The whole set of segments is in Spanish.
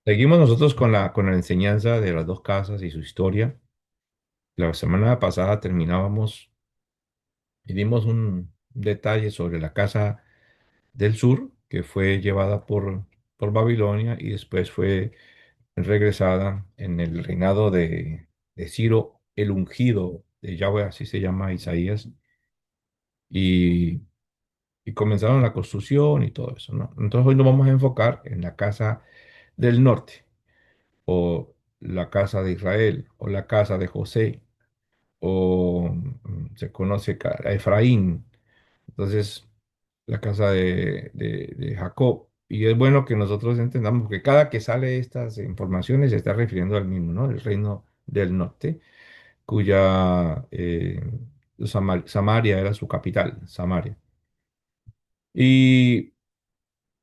Seguimos nosotros con la enseñanza de las dos casas y su historia. La semana pasada terminábamos y dimos un detalle sobre la casa del sur, que fue llevada por Babilonia y después fue regresada en el reinado de Ciro el ungido de Yahweh, así se llama Isaías, y, y comenzaron la construcción y todo eso, ¿no? Entonces hoy nos vamos a enfocar en la casa del norte, o la casa de Israel, o la casa de José, o se conoce a Efraín, entonces la casa de Jacob. Y es bueno que nosotros entendamos que cada que sale estas informaciones se está refiriendo al mismo, ¿no? El reino del norte, cuya Samaria era su capital, Samaria. Y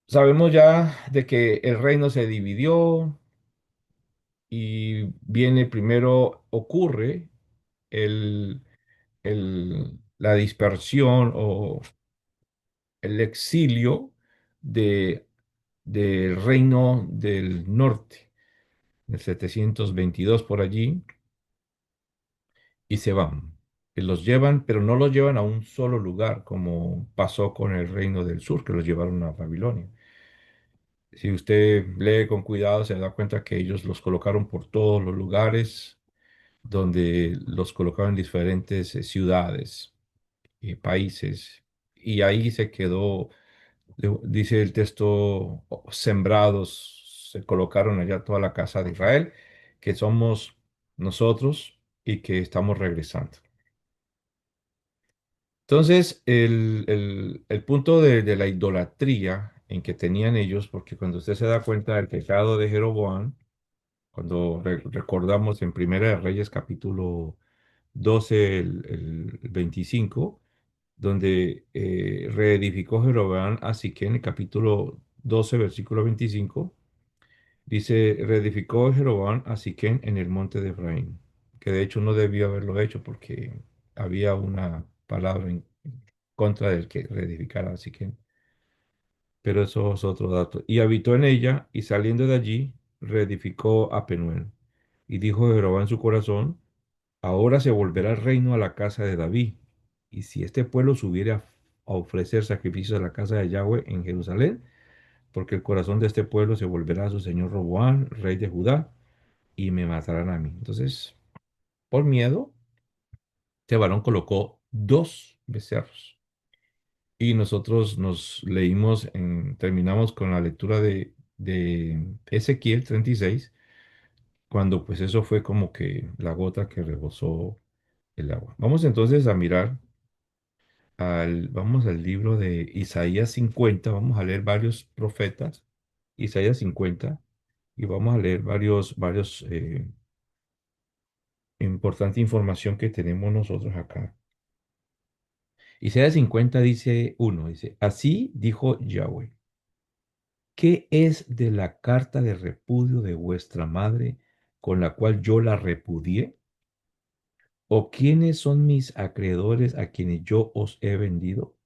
sabemos ya de que el reino se dividió y viene primero, ocurre el, la dispersión o el exilio de, del reino del norte, en el 722 por allí, y se van. Y los llevan, pero no los llevan a un solo lugar, como pasó con el reino del sur, que los llevaron a Babilonia. Si usted lee con cuidado, se da cuenta que ellos los colocaron por todos los lugares, donde los colocaron en diferentes ciudades y países, y ahí se quedó. Dice el texto: sembrados se colocaron allá toda la casa de Israel, que somos nosotros y que estamos regresando. Entonces, el punto de la idolatría en que tenían ellos, porque cuando usted se da cuenta del pecado de Jeroboam, cuando recordamos en Primera de Reyes capítulo 12, el 25, donde reedificó Jeroboam a Siquén, el capítulo 12, versículo 25, dice: reedificó Jeroboam a Siquén en el monte de Efraín, que de hecho no debió haberlo hecho porque había una palabra en contra del que reedificara a Siquén, pero eso es otro dato. Y habitó en ella, y saliendo de allí, reedificó a Penuel. Y dijo Jeroboam en su corazón: ahora se volverá el reino a la casa de David. Y si este pueblo subiere a ofrecer sacrificios a la casa de Yahweh en Jerusalén, porque el corazón de este pueblo se volverá a su señor Roboam, rey de Judá, y me matarán a mí. Entonces, por miedo, este varón colocó dos becerros. Y nosotros nos leímos, terminamos con la lectura de Ezequiel 36, cuando pues eso fue como que la gota que rebosó el agua. Vamos entonces a mirar vamos al libro de Isaías 50, vamos a leer varios profetas, Isaías 50, y vamos a leer varios importante información que tenemos nosotros acá. Isaías 50 dice uno, dice: así dijo Yahweh, ¿qué es de la carta de repudio de vuestra madre con la cual yo la repudié? ¿O quiénes son mis acreedores a quienes yo os he vendido?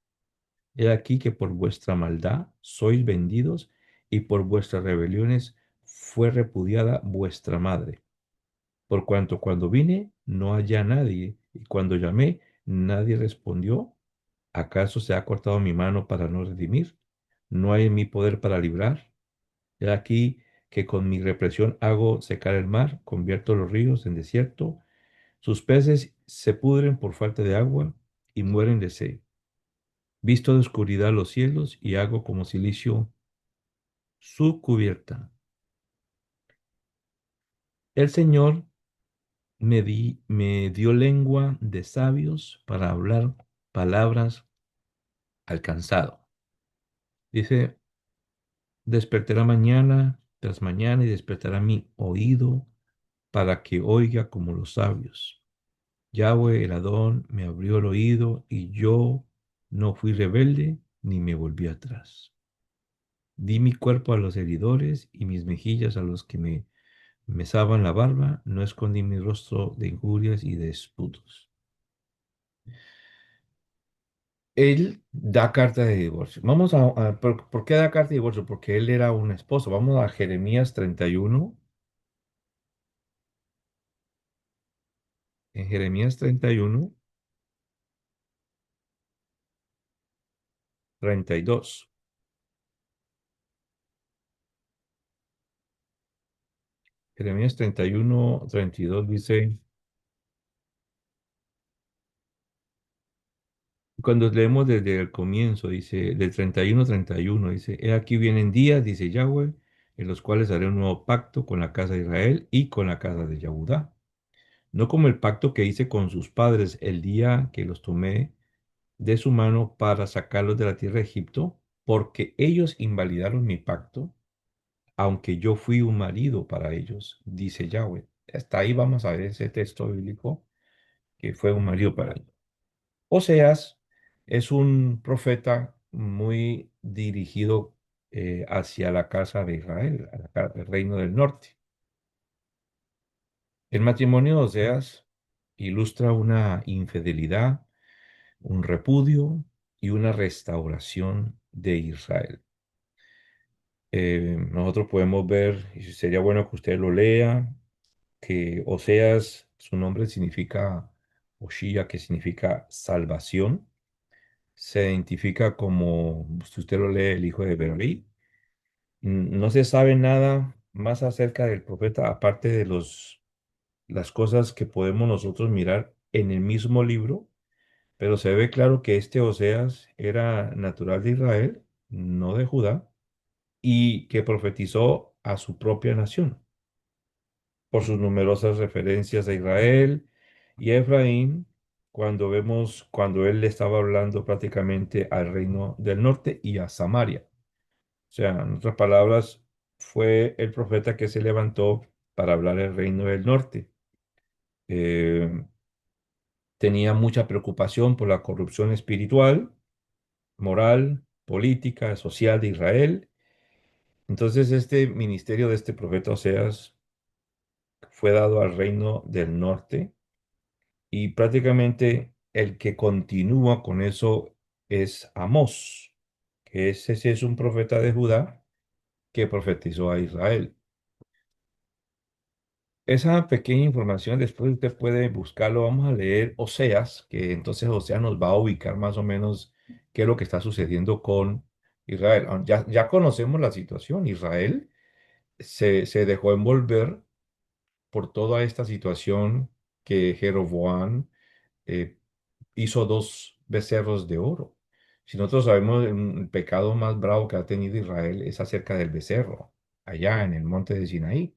He aquí que por vuestra maldad sois vendidos, y por vuestras rebeliones fue repudiada vuestra madre. Por cuanto cuando vine no hallé a nadie, y cuando llamé nadie respondió. ¿Acaso se ha cortado mi mano para no redimir? ¿No hay en mi poder para librar? He aquí que con mi represión hago secar el mar, convierto los ríos en desierto, sus peces se pudren por falta de agua y mueren de sed. Visto de oscuridad los cielos y hago como silicio su cubierta. El Señor me dio lengua de sabios para hablar palabras al cansado. Dice: despertará mañana tras mañana y despertará mi oído para que oiga como los sabios. Yahweh el Adón me abrió el oído y yo no fui rebelde ni me volví atrás. Di mi cuerpo a los heridores y mis mejillas a los que me mesaban la barba, no escondí mi rostro de injurias y de disputos. Él da carta de divorcio. Vamos ¿por qué da carta de divorcio? Porque él era un esposo. Vamos a Jeremías 31. En Jeremías 31, 32. Jeremías 31, 32 dice, cuando leemos desde el comienzo, dice, del 31, 31, dice, he aquí vienen días, dice Yahweh, en los cuales haré un nuevo pacto con la casa de Israel y con la casa de Yahudá. No como el pacto que hice con sus padres el día que los tomé de su mano para sacarlos de la tierra de Egipto, porque ellos invalidaron mi pacto, aunque yo fui un marido para ellos, dice Yahweh. Hasta ahí vamos a ver ese texto bíblico que fue un marido para ellos. Oseas es un profeta muy dirigido hacia la casa de Israel, al reino del norte. El matrimonio de Oseas ilustra una infidelidad, un repudio y una restauración de Israel. Nosotros podemos ver, y sería bueno que usted lo lea, que Oseas, su nombre significa Oshia, que significa salvación. Se identifica como, si usted lo lee, el hijo de Berí. No se sabe nada más acerca del profeta, aparte de las cosas que podemos nosotros mirar en el mismo libro, pero se ve claro que este Oseas era natural de Israel, no de Judá, y que profetizó a su propia nación por sus numerosas referencias a Israel y a Efraín, cuando él le estaba hablando prácticamente al reino del norte y a Samaria. O sea, en otras palabras, fue el profeta que se levantó para hablar el reino del norte. Eh, Tenía mucha preocupación por la corrupción espiritual, moral, política, social de Israel. Entonces, este ministerio de este profeta Oseas fue dado al reino del norte y prácticamente el que continúa con eso es Amós, que ese es un profeta de Judá que profetizó a Israel. Esa pequeña información después usted puede buscarlo. Vamos a leer Oseas, que entonces Oseas nos va a ubicar más o menos qué es lo que está sucediendo con Israel. Ya conocemos la situación. Israel se dejó envolver por toda esta situación que Jeroboam eh, hizo dos becerros de oro. Si nosotros sabemos el pecado más bravo que ha tenido Israel es acerca del becerro, allá en el monte de Sinaí.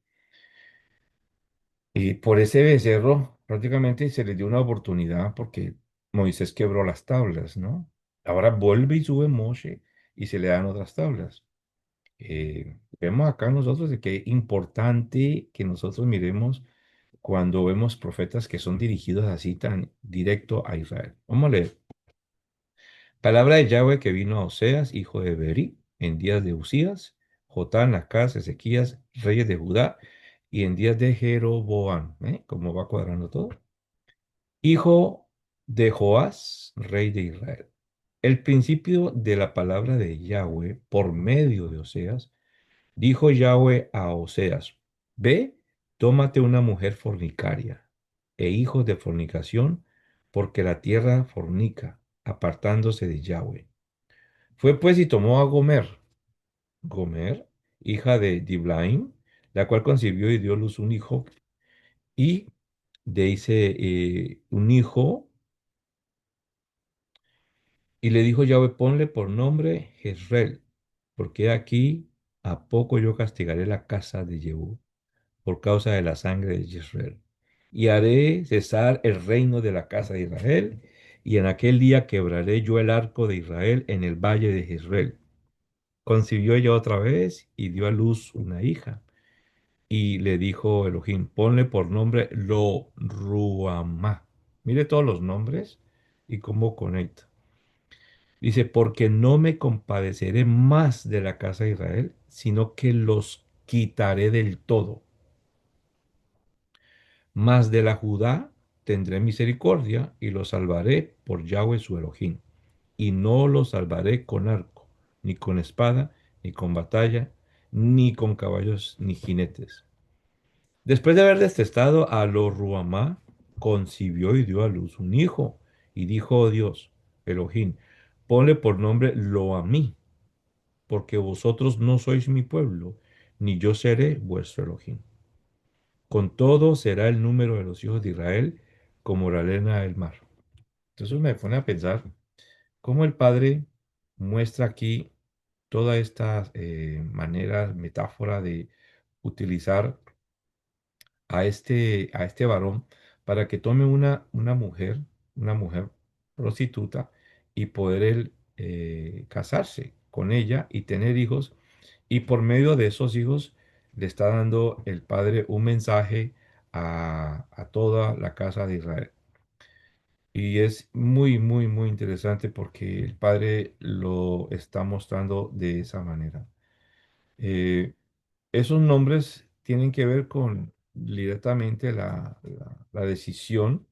Y por ese becerro prácticamente se le dio una oportunidad porque Moisés quebró las tablas, ¿no? Ahora vuelve y sube Moshe y se le dan otras tablas. Vemos acá nosotros de que es importante que nosotros miremos cuando vemos profetas que son dirigidos así tan directo a Israel. Vamos a leer. Palabra de Yahweh que vino a Oseas, hijo de Berí, en días de Usías, Jotán, Acaz, Ezequías, reyes de Judá, y en días de Jeroboam. ¿Eh? ¿Cómo va cuadrando todo? Hijo de Joás, rey de Israel. El principio de la palabra de Yahweh por medio de Oseas, dijo Yahweh a Oseas, ve, tómate una mujer fornicaria e hijos de fornicación, porque la tierra fornica, apartándose de Yahweh. Fue pues y tomó a Gomer, hija de Diblaim, la cual concibió y dio a luz un hijo, y dice un hijo, y le dijo Yahweh, ponle por nombre Jezreel, porque aquí a poco yo castigaré la casa de Jehú por causa de la sangre de Jezreel, y haré cesar el reino de la casa de Israel, y en aquel día quebraré yo el arco de Israel en el valle de Jezreel. Concibió ella otra vez y dio a luz una hija. Y le dijo Elohim, ponle por nombre Lo Ruamá. Mire todos los nombres y cómo conecta. Dice, porque no me compadeceré más de la casa de Israel, sino que los quitaré del todo. Mas de la Judá tendré misericordia y los salvaré por Yahweh su Elohim. y no los salvaré con arco, ni con espada, ni con batalla, ni con caballos, ni jinetes. Después de haber detestado a lo Ruamá, concibió y dio a luz un hijo, y dijo: "Oh Dios, Elohim, ponle por nombre Loamí, porque vosotros no sois mi pueblo, ni yo seré vuestro Elohim. Con todo será el número de los hijos de Israel como la arena del mar". Entonces me pone a pensar cómo el Padre muestra aquí toda esta manera, metáfora de utilizar a este varón para que tome una mujer prostituta, y poder él casarse con ella y tener hijos. Y por medio de esos hijos le está dando el Padre un mensaje a toda la casa de Israel. Y es muy, muy, muy interesante porque el Padre lo está mostrando de esa manera. Eh, Esos nombres tienen que ver con directamente la decisión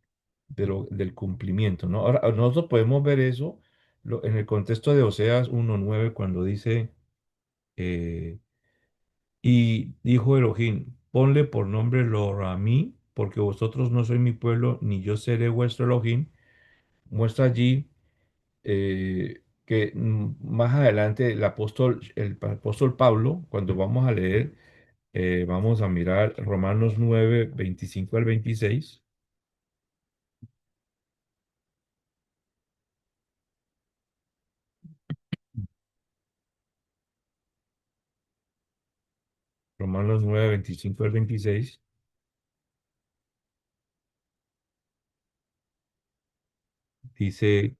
del cumplimiento, ¿no? Ahora, nosotros podemos ver eso en el contexto de Oseas 1:9, cuando dice, eh, y dijo Elohim: "Ponle por nombre Lo a mí, porque vosotros no sois mi pueblo, ni yo seré vuestro Elohim". Muestra allí que más adelante el apóstol Pablo, cuando vamos a leer, vamos a mirar Romanos 9:25 al 26. Romanos 9:25 al 26 dice: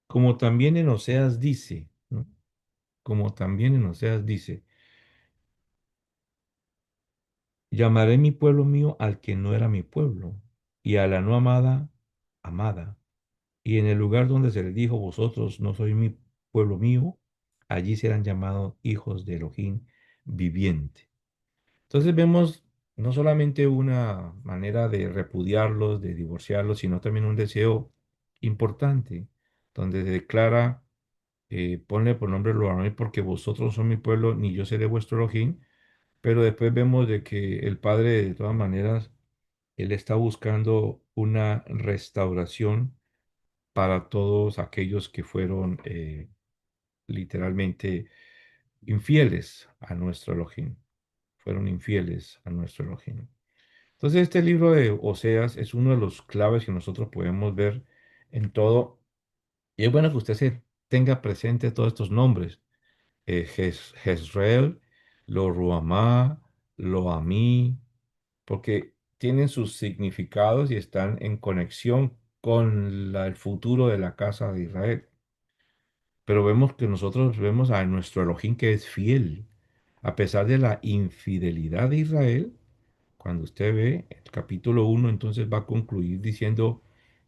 "Como también en Oseas dice, ¿no? Como también en Oseas dice: Llamaré mi pueblo mío al que no era mi pueblo, y a la no amada, amada. Y en el lugar donde se les dijo: vosotros no sois mi pueblo mío, allí serán llamados hijos de Elohim viviente". Entonces vemos no solamente una manera de repudiarlos, de divorciarlos, sino también un deseo importante, donde se declara, ponle por nombre Elohim, porque vosotros son mi pueblo, ni yo seré vuestro Elohim. Pero después vemos de que el Padre, de todas maneras, él está buscando una restauración para todos aquellos que fueron literalmente infieles a nuestro Elohim. Fueron infieles a nuestro Elohim. Entonces, este libro de Oseas es uno de los claves que nosotros podemos ver en todo. Y es bueno que usted se tenga presente todos estos nombres. Jezreel, Lo Ruhamá, Lo Amí, porque tienen sus significados y están en conexión con el futuro de la casa de Israel. Pero vemos que nosotros vemos a nuestro Elohim, que es fiel. A pesar de la infidelidad de Israel, cuando usted ve el capítulo 1, entonces va a concluir diciendo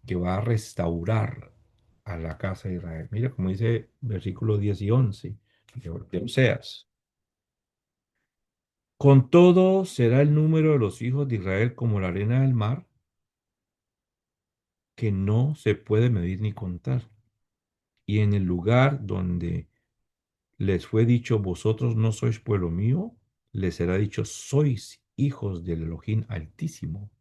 que va a restaurar a la casa de Israel. Mira como dice versículos 10 y 11 de Oseas: "Con todo será el número de los hijos de Israel como la arena del mar, que no se puede medir ni contar. Y en el lugar donde les fue dicho: vosotros no sois pueblo mío, les será dicho: sois hijos del Elohim Altísimo.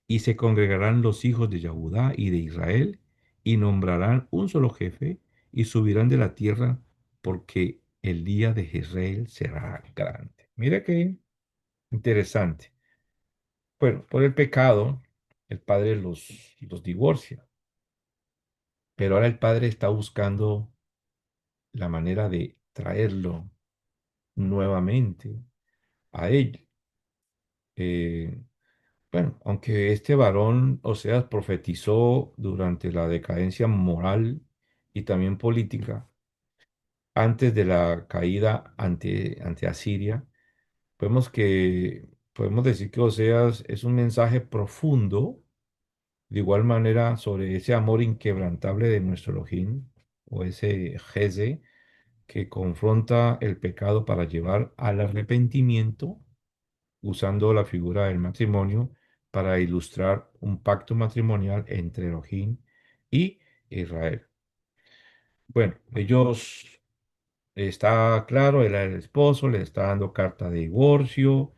Y se congregarán los hijos de Yahudá y de Israel, y nombrarán un solo jefe, y subirán de la tierra, porque el día de Jezreel será grande". Mira qué interesante. Bueno, por el pecado, el Padre los divorcia, pero ahora el Padre está buscando la manera de traerlo nuevamente a él. Eh, bueno, aunque este varón, o sea, profetizó durante la decadencia moral y también política, antes de la caída ante Asiria, podemos decir que Oseas es un mensaje profundo, de igual manera, sobre ese amor inquebrantable de nuestro Elohim, o ese Jeze, que confronta el pecado para llevar al arrepentimiento, usando la figura del matrimonio para ilustrar un pacto matrimonial entre Elohim y Israel. Bueno, ellos, está claro, él era el esposo, le está dando carta de divorcio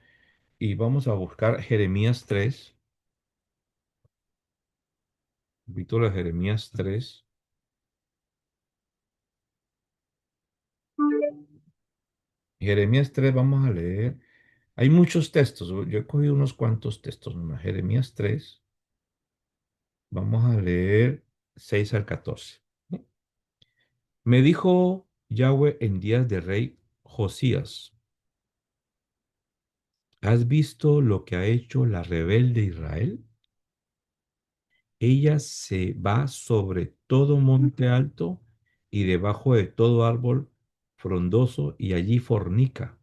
y vamos a buscar Jeremías 3, capítulo de Jeremías 3. Jeremías 3 vamos a leer. Hay muchos textos, yo he cogido unos cuantos textos nomás. Jeremías 3, vamos a leer 6 al 14. Me dijo Yahweh en días de rey Josías, ¿has visto lo que ha hecho la rebelde Israel? Ella se va sobre todo monte alto y debajo de todo árbol frondoso y allí fornica.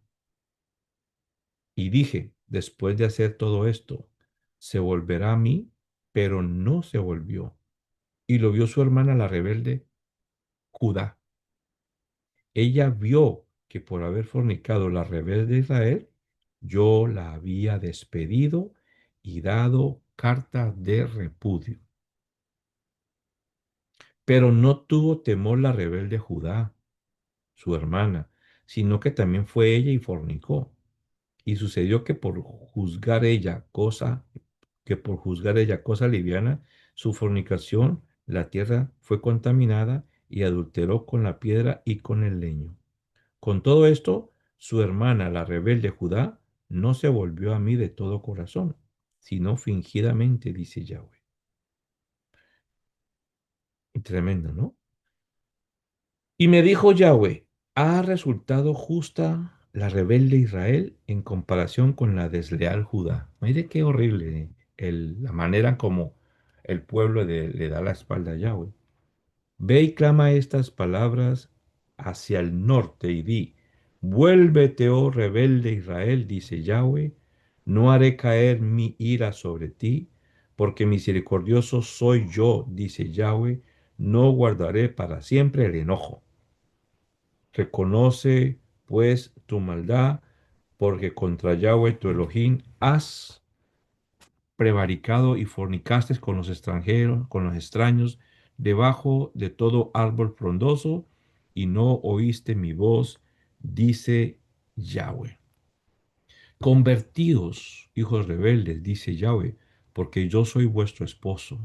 Y dije, después de hacer todo esto, se volverá a mí, pero no se volvió. Y lo vio su hermana la rebelde, Judá. Ella vio que por haber fornicado la rebelde Israel, yo la había despedido y dado carta de repudio. Pero no tuvo temor la rebelde Judá, su hermana, sino que también fue ella y fornicó. Y sucedió que por juzgar ella cosa liviana, su fornicación, la tierra fue contaminada y adulteró con la piedra y con el leño. Con todo esto, su hermana, la rebelde Judá, no se volvió a mí de todo corazón, sino fingidamente, dice Yahweh. Y tremendo, ¿no? Y me dijo Yahweh, ¿ha resultado justa la rebelde Israel en comparación con la desleal Judá? Mire qué horrible la manera como el pueblo le da la espalda a Yahweh. Ve y clama estas palabras hacia el norte y di, vuélvete, oh rebelde Israel, dice Yahweh, no haré caer mi ira sobre ti, porque misericordioso soy yo, dice Yahweh, no guardaré para siempre el enojo. Reconoce, pues, tu maldad, porque contra Yahweh tu Elohim has prevaricado y fornicaste con los extranjeros, con los extraños, debajo de todo árbol frondoso, y no oíste mi voz, dice Yahweh. Convertíos, hijos rebeldes, dice Yahweh, porque yo soy vuestro esposo,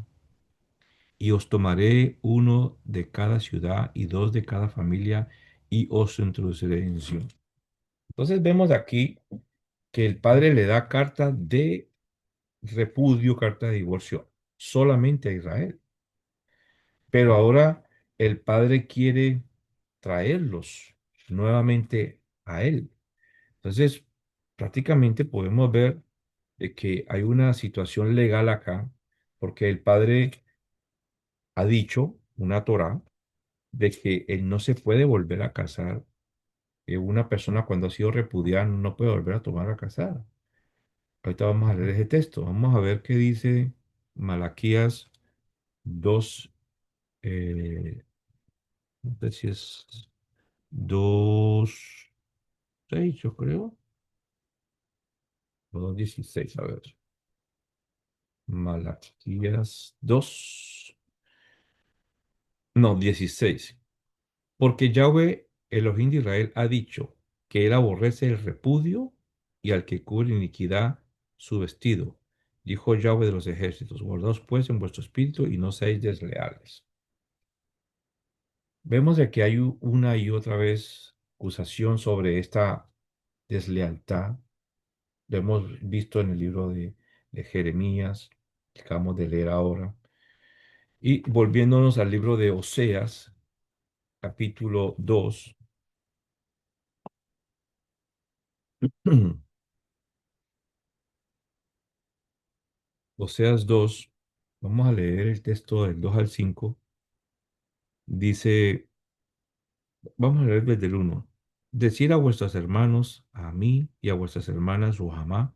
y os tomaré uno de cada ciudad y dos de cada familia, y os introduciré en Sion. Entonces vemos aquí que el padre le da carta de repudio, carta de divorcio solamente a Israel. Pero ahora el padre quiere traerlos nuevamente a él. Entonces, prácticamente podemos ver de que hay una situación legal acá, porque el padre ha dicho, una Torá, de que él no se puede volver a casar. Una persona cuando ha sido repudiada no puede volver a tomar a casar. Ahorita vamos a leer ese texto. Vamos a ver qué dice Malaquías 2, no sé si es 2 6 yo creo, o 2:16, a ver. Malaquías 2 no, 16. Porque Yahweh, Elohim de Israel, ha dicho que él aborrece el repudio y al que cubre iniquidad su vestido. Dijo Yahweh de los ejércitos, guardaos pues en vuestro espíritu y no seáis desleales. Vemos de que hay una y otra vez acusación sobre esta deslealtad. Lo hemos visto en el libro de Jeremías, que acabamos de leer ahora. Y volviéndonos al libro de Oseas, capítulo 2. Oseas 2, vamos a leer el texto del 2 al 5. Dice, vamos a leer desde el 1. Decir a vuestros hermanos, a mí y a vuestras hermanas, Ruhamá,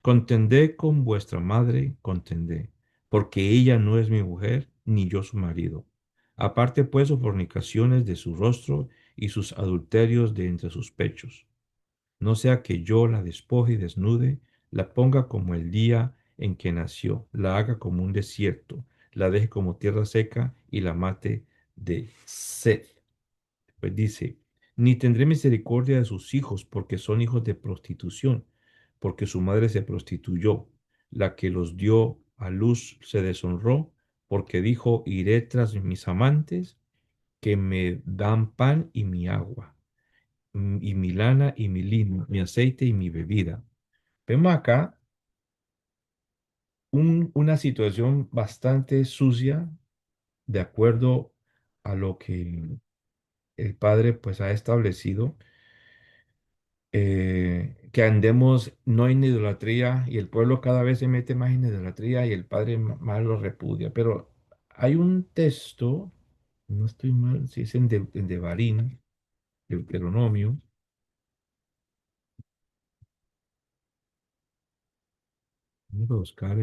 contendé con vuestra madre, contendé, porque ella no es mi mujer, ni yo su marido. Aparte pues sus fornicaciones de su rostro y sus adulterios de entre sus pechos. No sea que yo la despoje y desnude, la ponga como el día en que nació, la haga como un desierto, la deje como tierra seca y la mate de sed. Pues dice, ni tendré misericordia de sus hijos, porque son hijos de prostitución, porque su madre se prostituyó, la que los dio a luz se deshonró, porque dijo, iré tras mis amantes, que me dan pan y mi agua, y mi lana y mi lino, mi aceite y mi bebida. Vemos acá una situación bastante sucia, de acuerdo a lo que el padre pues ha establecido, que andemos no en idolatría, y el pueblo cada vez se mete más en idolatría y el padre más lo repudia. Pero hay un texto, no estoy mal, si es en Devarim, Deuteronomio, vamos a buscar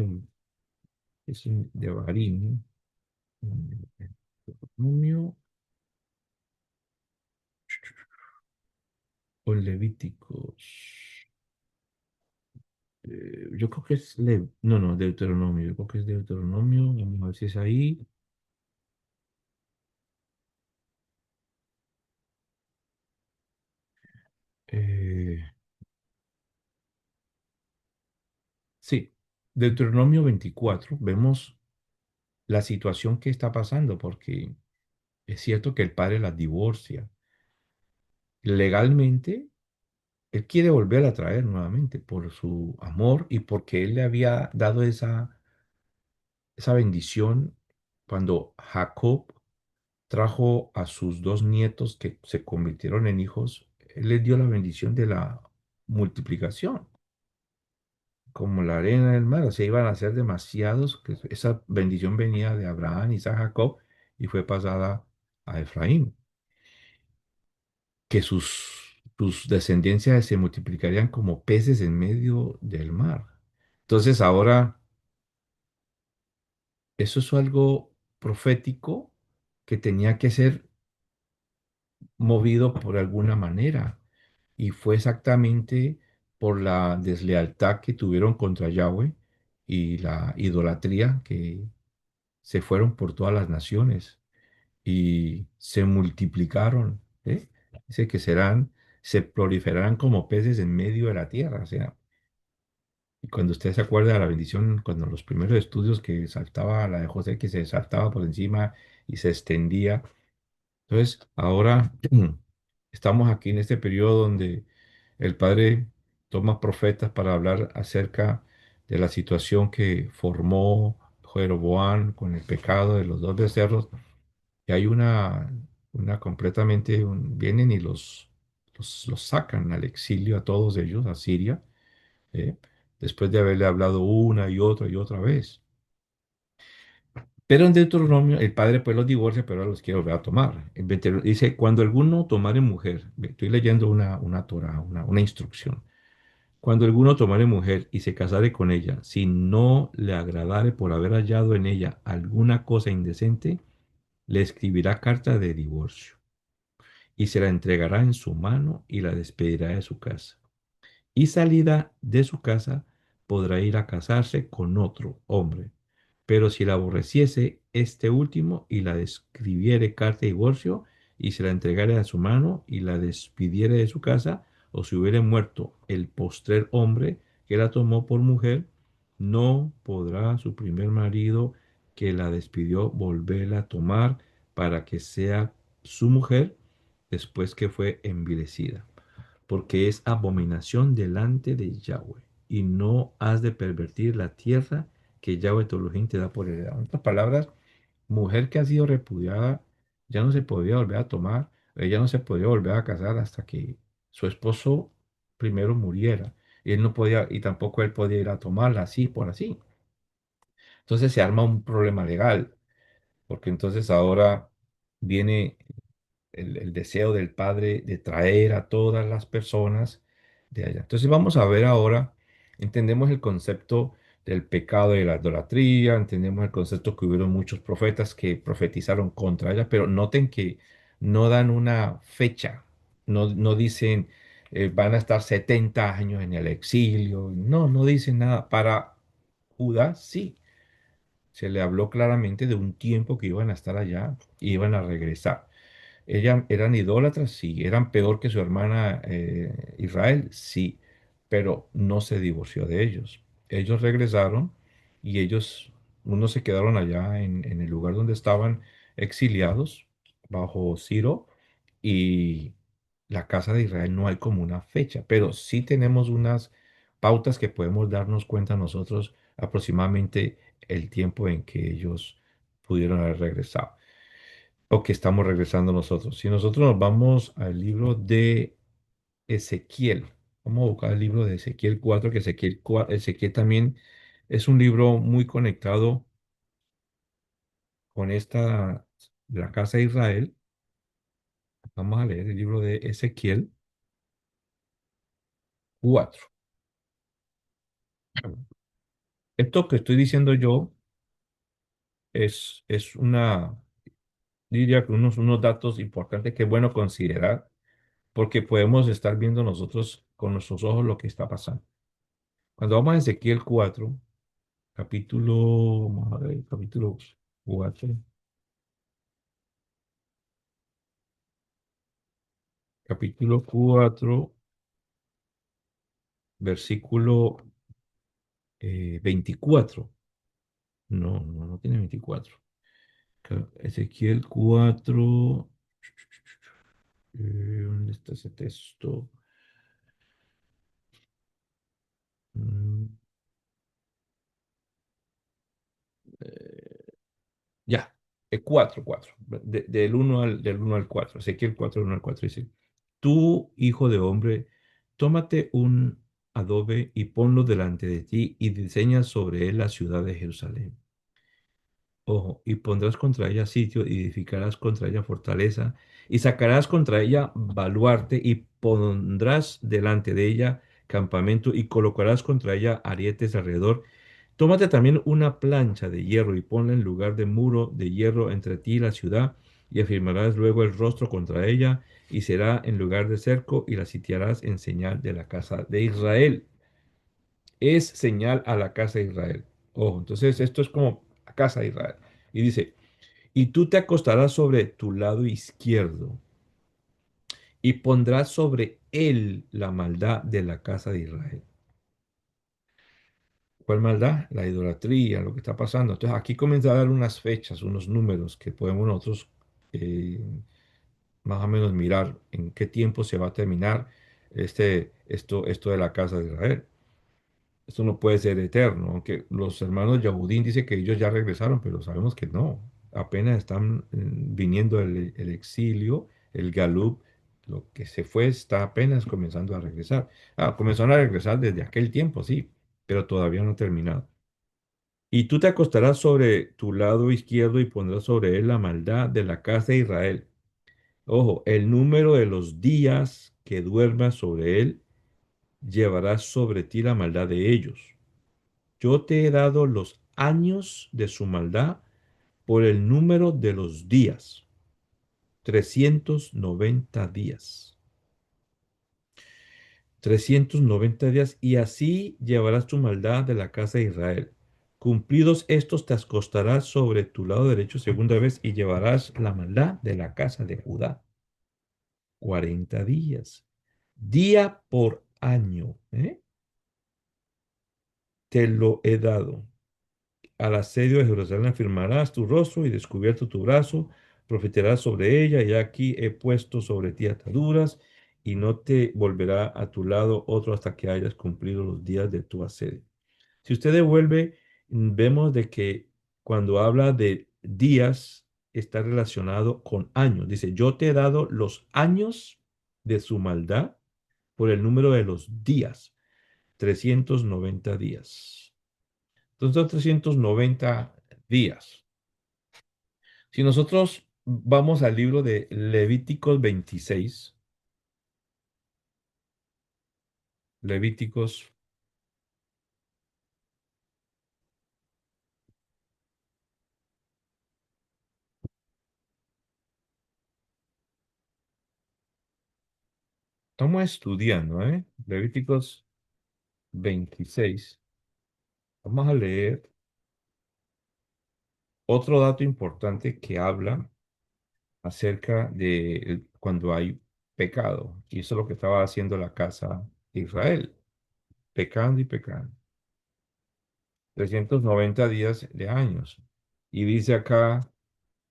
es en Devarim, Deuteronomio o Levíticos. Yo creo que es no, no, Deuteronomio, yo creo que es Deuteronomio, vamos a ver si es ahí. Eh, sí, Deuteronomio 24, vemos la situación que está pasando, porque es cierto que el padre las divorcia. Legalmente, él quiere volver a traer nuevamente por su amor y porque él le había dado esa bendición cuando Jacob trajo a sus dos nietos que se convirtieron en hijos. Él les dio la bendición de la multiplicación, como la arena del mar. O sea, iban a ser demasiados, que esa bendición venía de Abraham, Isaac, Jacob, y fue pasada a Efraín, que sus descendencias se multiplicarían como peces en medio del mar. Entonces ahora, eso es algo profético que tenía que ser movido por alguna manera. Y fue exactamente por la deslealtad que tuvieron contra Yahweh y la idolatría, que se fueron por todas las naciones y se multiplicaron, ¿eh? Dice que se proliferarán como peces en medio de la tierra. O sea, y cuando usted se acuerda de la bendición, cuando los primeros estudios que saltaba la de José, que se saltaba por encima y se extendía. Entonces, ahora estamos aquí en este periodo donde el Padre toma profetas para hablar acerca de la situación que formó Jeroboam con el pecado de los dos becerros. Y hay una completamente, vienen y los sacan al exilio a todos ellos, a Siria, ¿eh? Después de haberle hablado una y otra vez. Pero en Deuteronomio, el padre pues los divorcia, pero ahora los quiere volver a tomar. Dice, cuando alguno tomare mujer, estoy leyendo una Torah, una instrucción. Cuando alguno tomare mujer y se casare con ella, si no le agradare por haber hallado en ella alguna cosa indecente, le escribirá carta de divorcio y se la entregará en su mano y la despedirá de su casa. Y salida de su casa podrá ir a casarse con otro hombre. Pero si la aborreciese este último y la escribiere carta de divorcio y se la entregare a su mano y la despidiere de su casa, o si hubiere muerto el postrer hombre que la tomó por mujer, no podrá su primer marido que la despidió volverla a tomar para que sea su mujer después que fue envilecida, porque es abominación delante de Yahweh, y no has de pervertir la tierra que Yahweh tu Elohim te da por heredad. En otras palabras, mujer que ha sido repudiada ya no se podía volver a tomar, ella no se podía volver a casar hasta que su esposo primero muriera. Y él no podía, y tampoco él podía ir a tomarla así por así. Entonces se arma un problema legal, porque entonces ahora viene el deseo del Padre de traer a todas las personas de allá. Entonces vamos a ver ahora, entendemos el concepto del pecado y la idolatría, entendemos el concepto que hubieron muchos profetas que profetizaron contra ella, pero noten que no dan una fecha, no dicen van a estar 70 años en el exilio, no dicen nada. Para Judá sí, se le habló claramente de un tiempo que iban a estar allá y iban a regresar. Ellas eran idólatras, sí, eran peor que su hermana Israel, sí, pero no se divorció de ellos. Ellos regresaron y ellos, unos se quedaron allá en el lugar donde estaban exiliados, bajo Ciro, y la casa de Israel no hay como una fecha, pero sí tenemos unas pautas que podemos darnos cuenta nosotros aproximadamente el tiempo en que ellos pudieron haber regresado o que estamos regresando nosotros. Si nosotros nos vamos al libro de Ezequiel, vamos a buscar el libro de Ezequiel 4, que Ezequiel también es un libro muy conectado con esta, de la casa de Israel. Vamos a leer el libro de Ezequiel 4. Esto que estoy diciendo yo es una, diría que unos datos importantes que es bueno considerar porque podemos estar viendo nosotros con nuestros ojos lo que está pasando. Cuando vamos a Ezequiel 4, vamos a ver, capítulo 4, capítulo 4, versículo 24. No, no, no tiene 24. Ezequiel 4, ¿dónde está ese texto? Mm, Ya, 4, 4. Del uno al 4. Ezequiel 4, 1 al 4 dice, tú, hijo de hombre, tómate un adobe y ponlo delante de ti y diseña sobre él la ciudad de Jerusalén. Ojo, y pondrás contra ella sitio y edificarás contra ella fortaleza y sacarás contra ella baluarte y pondrás delante de ella campamento y colocarás contra ella arietes alrededor. Tómate también una plancha de hierro y ponla en lugar de muro de hierro entre ti y la ciudad, y afirmarás luego el rostro contra ella, y será en lugar de cerco, y la sitiarás en señal de la casa de Israel. Es señal a la casa de Israel. Ojo, entonces esto es como la casa de Israel. Y dice, y tú te acostarás sobre tu lado izquierdo, y pondrás sobre él la maldad de la casa de Israel. ¿Cuál maldad? La idolatría, lo que está pasando. Entonces aquí comienza a dar unas fechas, unos números que podemos nosotros eh, más o menos mirar en qué tiempo se va a terminar esto de la casa de Israel. Esto no puede ser eterno, aunque los hermanos Yahudín dicen que ellos ya regresaron, pero sabemos que no. Apenas están viniendo el exilio, el Galut, lo que se fue está apenas comenzando a regresar. Comenzaron a regresar desde aquel tiempo, sí, pero todavía no ha terminado. Y tú te acostarás sobre tu lado izquierdo y pondrás sobre él la maldad de la casa de Israel. Ojo, el número de los días que duermas sobre él llevarás sobre ti la maldad de ellos. Yo te he dado los años de su maldad por el número de los días. 390 días. 390 días, y así llevarás tu maldad de la casa de Israel. Cumplidos estos, te acostarás sobre tu lado derecho segunda vez y llevarás la maldad de la casa de Judá. 40 días. Día por año, ¿eh? Te lo he dado. Al asedio de Jerusalén afirmarás tu rostro y descubierto tu brazo, profetarás sobre ella, y aquí he puesto sobre ti ataduras, y no te volverá a tu lado otro hasta que hayas cumplido los días de tu asedio. Si usted devuelve, vemos de que cuando habla de días, está relacionado con años. Dice, yo te he dado los años de su maldad por el número de los días, 390 días. Entonces, son 390 días. Si nosotros vamos al libro de Levíticos 26, Levíticos, estamos estudiando, ¿eh? Levíticos 26. Vamos a leer Otro dato importante que habla acerca de cuando hay pecado, y eso es lo que estaba haciendo la casa de Israel, pecando y pecando. 390 días de años. Y dice acá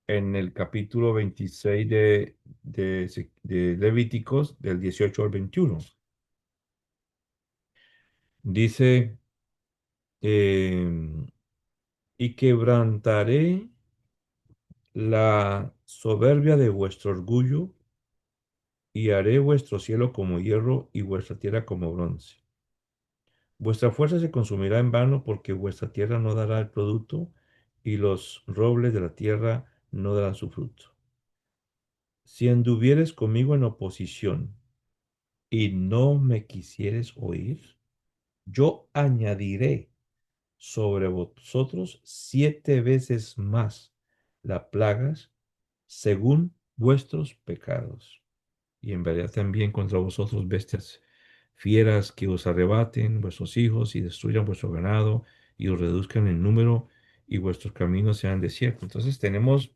en el capítulo 26 de Levíticos, del 18 al 21, dice, em, y quebrantaré la soberbia de vuestro orgullo y haré vuestro cielo como hierro y vuestra tierra como bronce. Vuestra fuerza se consumirá en vano porque vuestra tierra no dará el producto y los robles de la tierra no darán su fruto. Si anduvieres conmigo en oposición y no me quisieres oír, yo añadiré sobre vosotros 7 veces más las plagas según vuestros pecados. Y enviaré también contra vosotros bestias fieras que os arrebaten vuestros hijos y destruyan vuestro ganado y os reduzcan en número y vuestros caminos sean desiertos. Entonces tenemos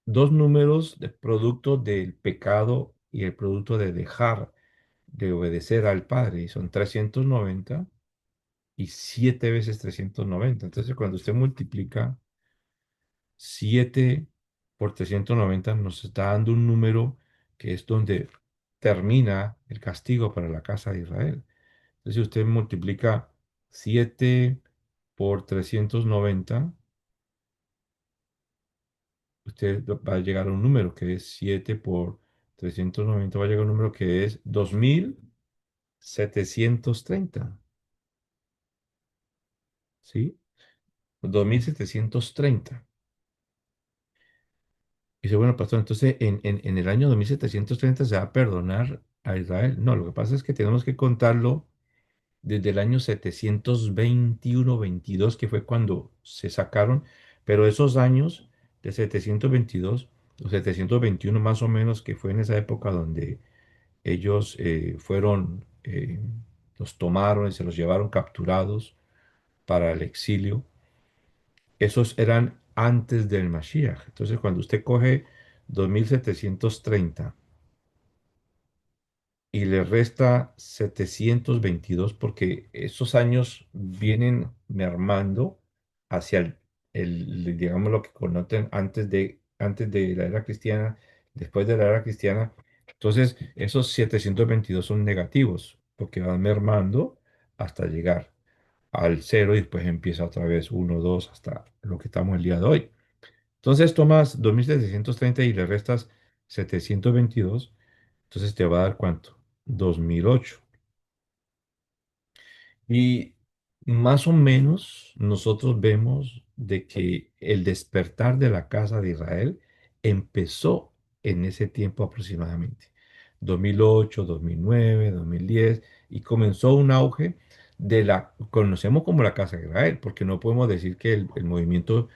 dos números de producto del pecado y el producto de dejar de obedecer al Padre, y son 390 y 7 veces 390. Entonces, cuando usted multiplica 7 por 390 nos está dando un número que es donde termina el castigo para la casa de Israel. Entonces, si usted multiplica 7 por 390, usted va a llegar a un número que es 7 por 390, va a llegar a un número que es 2730. ¿Sí? 2730. Dice, bueno, pastor, entonces en el año 2730 se va a perdonar a Israel. No, lo que pasa es que tenemos que contarlo desde el año 721-22, que fue cuando se sacaron, pero esos años de 722 o 721 más o menos, que fue en esa época donde ellos los tomaron y se los llevaron capturados para el exilio, esos eran antes del Mashiach. Entonces, cuando usted coge 2730 y le resta 722 porque esos años vienen mermando hacia digamos, lo que connoten antes de la era cristiana, después de la era cristiana. Entonces, esos 722 son negativos porque van mermando hasta llegar al cero y después empieza otra vez uno 2 hasta lo que estamos el día de hoy. Entonces tomas 2730 y le restas 722, entonces te va a dar ¿cuánto? 2008. Y más o menos nosotros vemos de que el despertar de la casa de Israel empezó en ese tiempo aproximadamente. 2008, 2009, 2010, y comenzó un auge conocemos como la casa de Israel, porque no podemos decir que el movimiento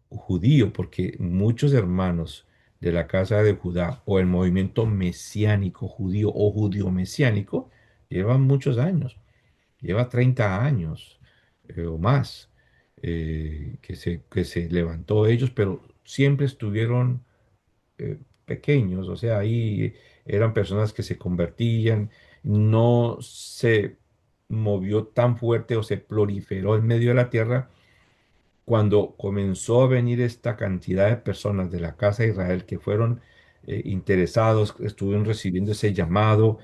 judío, porque muchos hermanos de la casa de Judá o el movimiento mesiánico judío o judío mesiánico llevan muchos años, lleva 30 años o más que se levantó ellos, pero siempre estuvieron pequeños, o sea, ahí eran personas que se convertían, no se movió tan fuerte o se proliferó en medio de la tierra cuando comenzó a venir esta cantidad de personas de la casa de Israel que fueron interesados, estuvieron recibiendo ese llamado.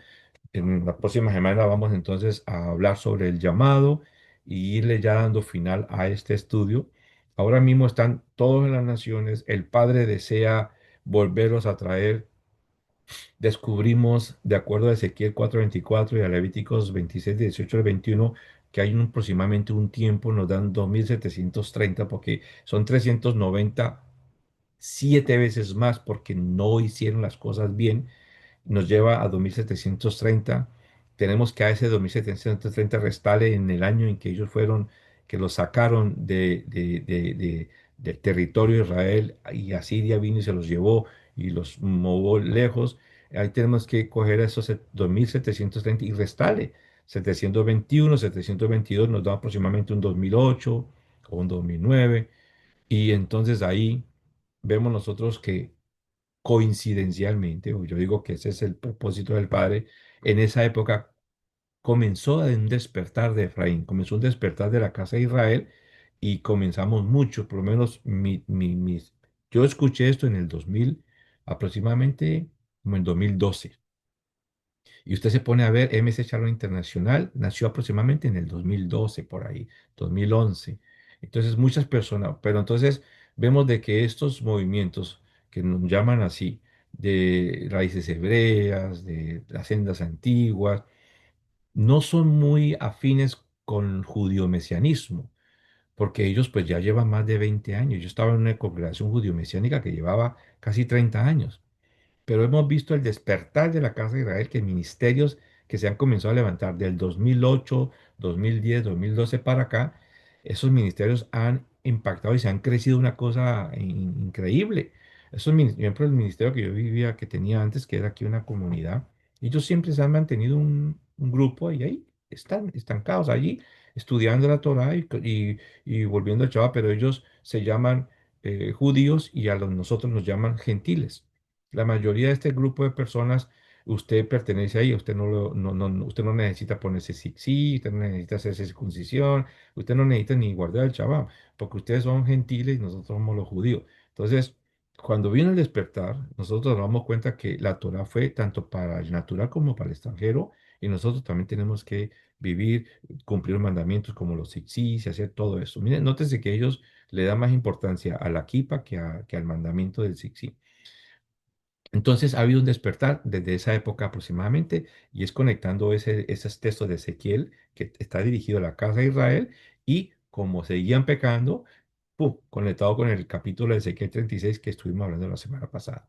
En la próxima semana vamos entonces a hablar sobre el llamado y irle ya dando final a este estudio. Ahora mismo están todas las naciones, el Padre desea volverlos a traer. Descubrimos, de acuerdo a Ezequiel 4:24 y a Levíticos 26, 18 al 21, que hay aproximadamente un tiempo, nos dan 2730 porque son 390 7 veces más porque no hicieron las cosas bien, nos lleva a 2730. Tenemos que a ese 2730 restarle en el año en que ellos fueron, que los sacaron del territorio de Israel y Asiria vino y se los llevó y los movió lejos. Ahí tenemos que coger esos 2730 y restarle 721, 722 nos da aproximadamente un 2008 o un 2009. Y entonces ahí vemos nosotros que coincidencialmente, o yo digo que ese es el propósito del Padre, en esa época comenzó un despertar de Efraín, comenzó un despertar de la casa de Israel y comenzamos mucho, por lo menos yo escuché esto en el 2000, aproximadamente como en 2012. Y usted se pone a ver, MS Charlo Internacional nació aproximadamente en el 2012, por ahí, 2011. Entonces, muchas personas, pero entonces vemos de que estos movimientos que nos llaman así, de raíces hebreas, de las sendas antiguas, no son muy afines con judío-mesianismo, porque ellos pues ya llevan más de 20 años. Yo estaba en una congregación judío-mesiánica que llevaba casi 30 años, pero hemos visto el despertar de la Casa de Israel, que ministerios que se han comenzado a levantar del 2008, 2010, 2012 para acá, esos ministerios han impactado y se han crecido una cosa increíble. Por ejemplo, el ministerio que yo vivía, que tenía antes, que era aquí una comunidad, ellos siempre se han mantenido un grupo y ahí están estancados allí, estudiando la Torah y volviendo al Shabbat, pero ellos se llaman judíos y nosotros nos llaman gentiles. La mayoría de este grupo de personas, usted pertenece ahí, usted usted no necesita ponerse sí, usted no necesita hacerse circuncisión, usted no necesita ni guardar el Shabbat, porque ustedes son gentiles y nosotros somos los judíos. Entonces, cuando viene el despertar, nosotros nos damos cuenta que la Torah fue tanto para el natural como para el extranjero, y nosotros también tenemos que vivir, cumplir los mandamientos como los tzitzis y hacer todo eso. Miren, nótese que ellos le dan más importancia a la kipa que al mandamiento del tzitzit. Entonces ha habido un despertar desde esa época aproximadamente y es conectando esos textos de Ezequiel que está dirigido a la casa de Israel y como seguían pecando, ¡pum!, conectado con el capítulo de Ezequiel 36 que estuvimos hablando la semana pasada.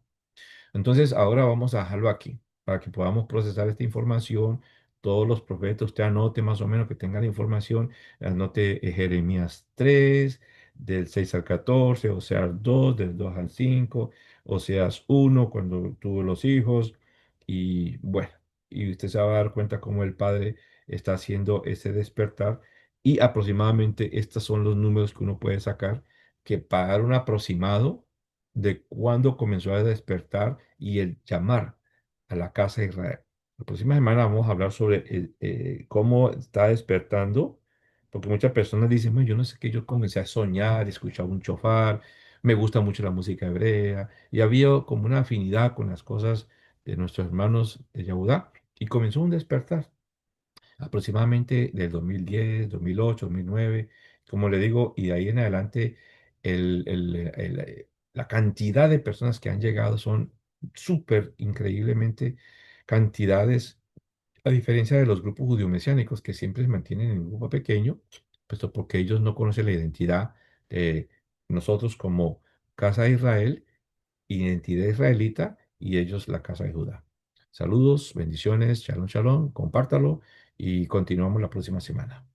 Entonces, ahora vamos a dejarlo aquí para que podamos procesar esta información. Todos los profetas, usted anote más o menos que tenga la información, anote Jeremías 3, del 6 al 14, Oseas 2, del 2 al 5, Oseas 1, cuando tuvo los hijos, y bueno, y usted se va a dar cuenta cómo el Padre está haciendo ese despertar, y aproximadamente estos son los números que uno puede sacar, que para dar un aproximado de cuándo comenzó a despertar y el llamar a la casa de Israel. La próxima semana vamos a hablar sobre cómo está despertando, porque muchas personas dicen, "Bueno, yo no sé qué, yo comencé a soñar, escuchaba un chofar, me gusta mucho la música hebrea, y había como una afinidad con las cosas de nuestros hermanos de Yahudá, y comenzó un despertar aproximadamente del 2010, 2008, 2009, como le digo, y de ahí en adelante la cantidad de personas que han llegado son súper increíblemente cantidades, a diferencia de los grupos judío-mesiánicos que siempre se mantienen en un grupo pequeño, puesto porque ellos no conocen la identidad de nosotros como casa de Israel, identidad israelita y ellos la casa de Judá. Saludos, bendiciones, shalom, shalom, compártalo y continuamos la próxima semana.